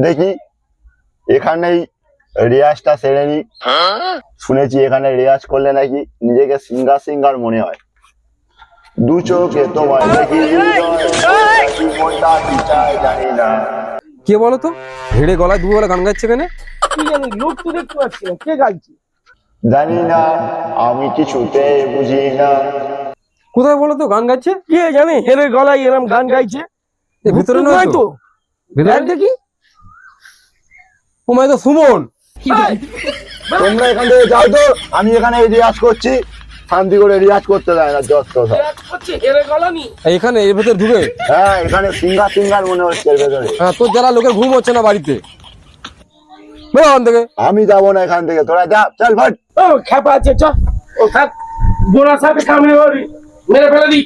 দেখি এখানেই রেয়াজটা সেরে নি। শুনেছি এখানে রেয়াজ করলে নাকি নিজেকে সিঙ্গার সিঙ্গার মনে হয়। দু চোখে তোমায় দেখি মনটা কি চায় জানি না। কে বলো তো হেড়ে গলায় দুবেলা গান গাইছে কেন? কি জানি, লোক তো দেখতে পাচ্ছি না, কে গাইছে? জানি না, আমি কিছুতে বুঝি না। কোথায় বলো তো গান গাইছে? কে জানে হেরে গলায় এরম গান গাইছে? এ ভিতরে নয় নয় তো। তো? ভিতরে দেখ দেখি। ও মাই তো সুমন। এই, তোমরা এখান থেকে যাও তো, আমি এখানে রিয়াজ করছি। শান্তি করে রিয়াজ করতে দেয় না যত সব। দেখ হচ্ছে হেরে গলা নি। এইখানে এর ভেতর ঢুকে? হ্যাঁ, এখানে সিঙ্গার সিঙ্গার মনে হচ্ছে এর ভেতরে। হ্যাঁ, তোর যারা লোকের ঘুম হচ্ছে না বাড়িতে, বেরো ওখান থেকে। আমি যাবো না এখান থেকে, তোরা যা, চল ভাট। ও খেপা আছে, চ। ও থাক, বোনার সাথে কামড়ে মেরে ফেলে দি।